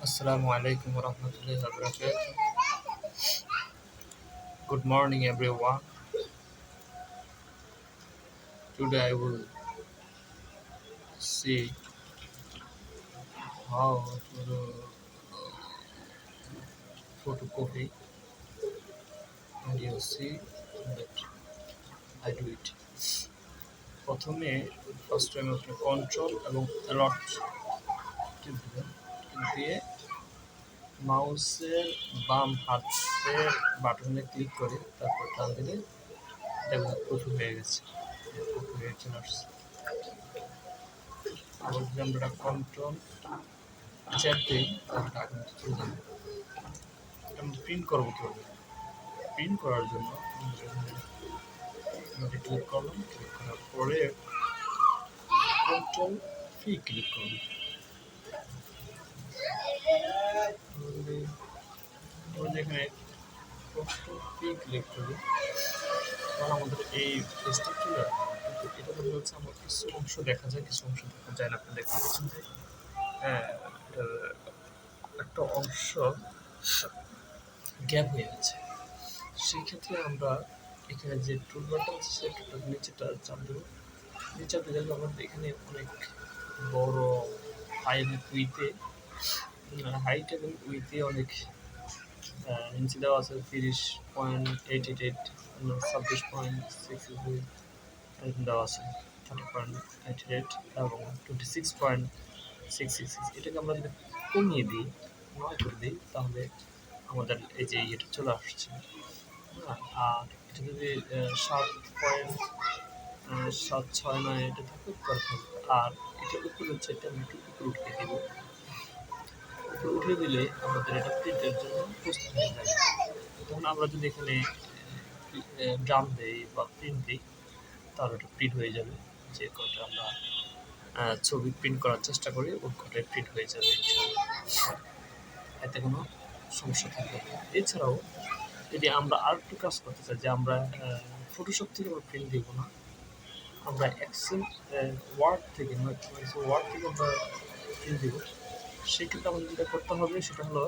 Assalamu alaikum warahmatullahi wabarakatuh. Good morning, everyone. Today I will see how to do photocopy, and you see that I do it. প্রথমে first time আপনি control এবং a lot টিপ দিবেন, টিপ দিয়ে মাউসের বাম হাতের বাটনে ক্লিক করে তারপর টান দিলে দেখুন কপি হয়ে গেছে, কপি হয়ে চলে আসছে। আবার যদি আমরা কন্ট্রোল চ্যাপ দিই তাহলে টাকা চলে যাবে। আমরা প্রিন্ট করবো কীভাবে? প্রিন্ট করার জন্য আমরা ক্লিক করলাম, ক্লিক করার পরে কন্ট্রোল ফি ক্লিক করলাম। এখানে কন্ট্রোল ফি ক্লিক করি তখন আমাদের এই পেজটা চলে আসবে। কিন্তু এটা মনে হচ্ছে আমার কিছু অংশ দেখা যায়, কিছু অংশ দেখা যায় না। আপনি দেখতে পাচ্ছেন যে এটার একটা অংশ গ্যাপ হয়ে গেছে। সেই ক্ষেত্রে আমরা এখানে যে টুলবারটা আছে সেই টুলটার নিচেটা চাপ দেবো। নিচে দিলে আমাদের এখানে অনেক বড় হাইট এবং উইথে অনেক ইঞ্চি দেওয়া আছে। 30.88, 26.6 দেওয়া আছে, 30.88 এবং 26.666। এটাকে আমরা যদি কমিয়ে দিই, 9 করে দিই, তাহলে আমাদের এই যে ইয়েটা চলে আসছে। আর এটা যদি 7.769 এটা থাকে উপরে থাকবে। আর এটা উপরে হচ্ছে, এটা আমি একটু উপরে উঠিয়ে দিব। উপরে উঠিয়ে দিলে আমাদের এটা প্রিন্টের জন্য প্রস্তুত হয়ে যাবে। তখন আমরা যদি এখানে ড্রাম দিই বা প্রিন্ট দিই তাহলে এটা প্রিন্ট হয়ে যাবে। যে কটা আমরা ছবি প্রিন্ট করার চেষ্টা করি ওই কটাই প্রিন্ট হয়ে যাবে, এতে কোনো সমস্যা থাকবে না। এছাড়াও যদি আমরা আর একটু কাজ করতে চাই, যে আমরা ফটোশপ থেকে আমরা প্রিন্ট দিব না, আমরা এক্সেল ওয়ার্ড থেকে আমরা প্রিন্ট দিব। সেক্ষেত্রে আমাদের যেটা করতে হবে সেটা হলো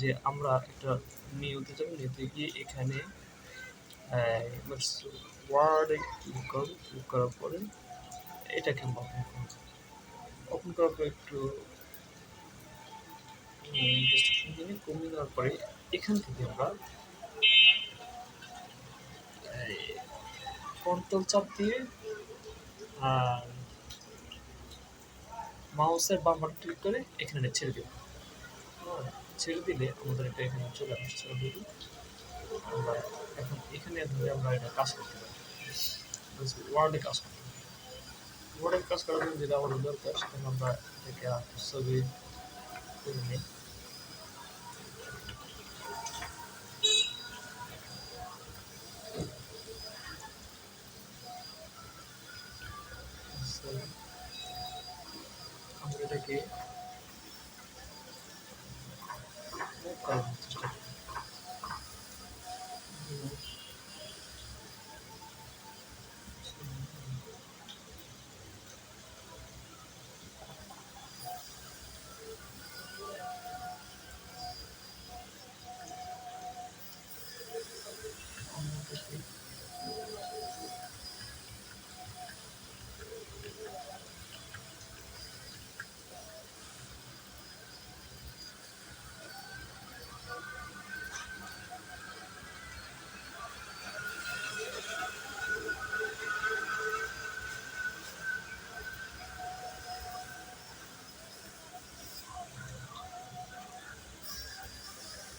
যে আমরা একটা নিউতে যাবো, নিউতে গিয়ে এখানে ওয়ার্ডে ক্লিক করব। ক্লিক করার পরে এটাকে আমরা ওপেন করার পরে একটু কমিয়ে দেওয়ার পরে এখান থেকে আমরা কন্ট্রোল চাপ দিয়ে মাউসের বাম বাটন ক্লিক করে এখানে ছেড়ে দেব। ছেড়ে দিলে আমাদের এটা এখানে চলে আসছে অলরেডি। আমরা এখন এখানে ধরে আমরা এটা কাজ করতে পারি, ওয়ার্ডে কাজ করতে পারি। ওয়ার্ডে কাজ করার জন্য যেটা আমাদের দরকার সেখানে আমরা এটাকে ছবি করে নিই। আমরা এটাকে করার চেষ্টা করি।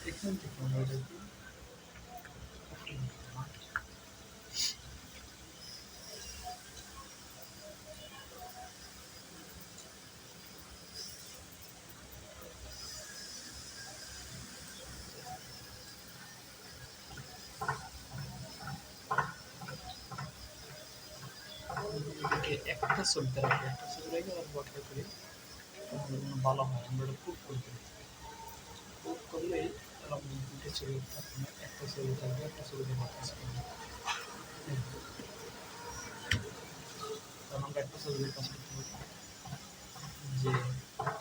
এখান থেকে আমরা যদি একটা ছবি রাখি, একটা ছবি রেখে আর বটটা করি তাহলে ভালো হয়। আমরা এটা কুক করে দিই, কুক করলেই এরকম দুটো ছবি থাকবে না, একটা ছবি থাকবে, একটা ছবিতে মাথা থাকবে। কারণ আমরা একটা ছবিতে কাজ করতে পারি যে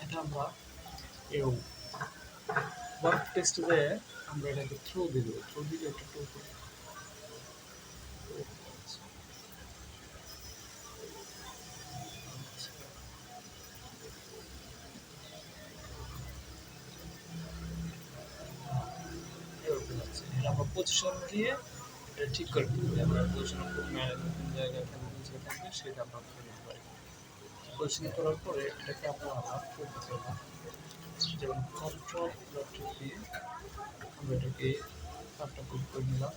এটা আমরা এও ওয়ার্ক টেক্সটে যে আমরা এটাকে থ্রো দিয়ে দেবো, থ্রো দিলে একটা টো এটা আমরা পজিশন দিয়ে এটা ঠিক করে দিতে হবে। আমরা পজিশন কোন জায়গায় নিচে থাকবে সেটা আমরা করে দিতে পারি। পজিশন করার পরে এটাকে আমরা আবার করতে পারবো, যেমন কন্ট্রোল দিয়ে আমরা এটাকে কাটটা কপি করে নিলাম।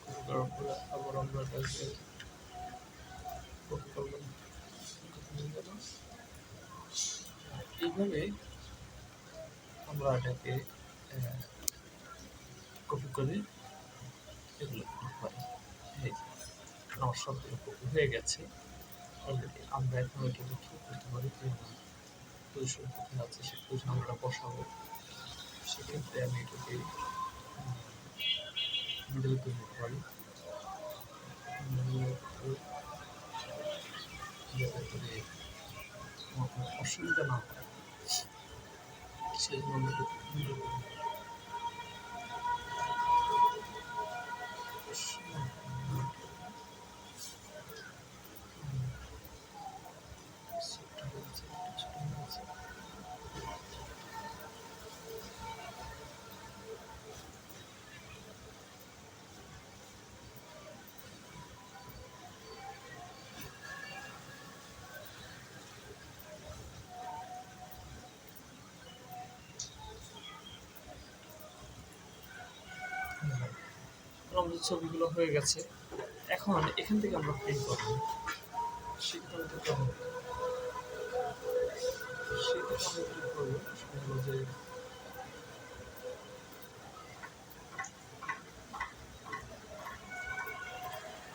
কপি করার পরে আবার আমরা এটাকে কপি করলাম, এইভাবে আমরা এটাকে কপি করে এগুলো করতে পারি। এই আমার সবগুলো কপি হয়ে গেছে অলরেডি। আমরা এখন এটাকে কি করতে পারি, যে পজিশন কোথায় আছে সে পজিশন আমরা বসাবো। সেক্ষেত্রে আমি এটাকে মিডল করে দিতে পারি, যাতে করে আমার কোনো অসুবিধা না হয় সেই জন্য আমরা এটাকে মিডল করে দিই। আমাদের ছবিগুলো হয়ে গেছে। এখন এখান থেকে আমরা প্রিন্ট করবো, সেটা আমাদের করবো, সেটা আমরা কি করবো, সেটা হলো যে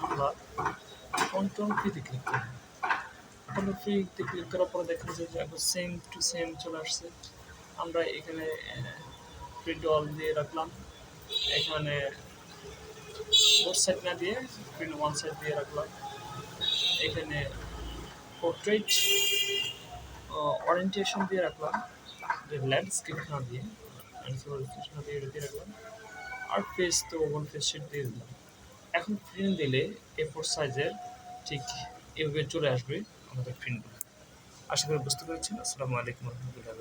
আমরা কন্ট্রোল ফিতে ক্লিক করবো। কন্ট্রোল ফিতে ক্লিক করার পরে দেখা যায় যে একবার সেম টু সেম চলে আসছে। আমরা এখানে প্রিন্ট অল দিয়ে রাখলাম, এখানে বোথ সাইড না দিয়ে প্রিন্ট ওয়ান সাইড দিয়ে রাখলাম, এখানে পোর্ট্রেট ওরিয়েন্টেশন দিয়ে রাখলাম, ল্যান্ডস্কেপ না দিয়ে না দিয়ে এটা দিয়ে রাখলাম, আর ফেস তো ওপেন ফেস শিট দিয়ে দিলাম। এখন প্রিন্ট দিলে A4 সাইজের ঠিক এভাবে চলে আসবে আমাদের প্রিন্টগুলো। আশা করি বুঝতে পেরেছেন। আসসালামু আলাইকুম রহমতুল্লাহ।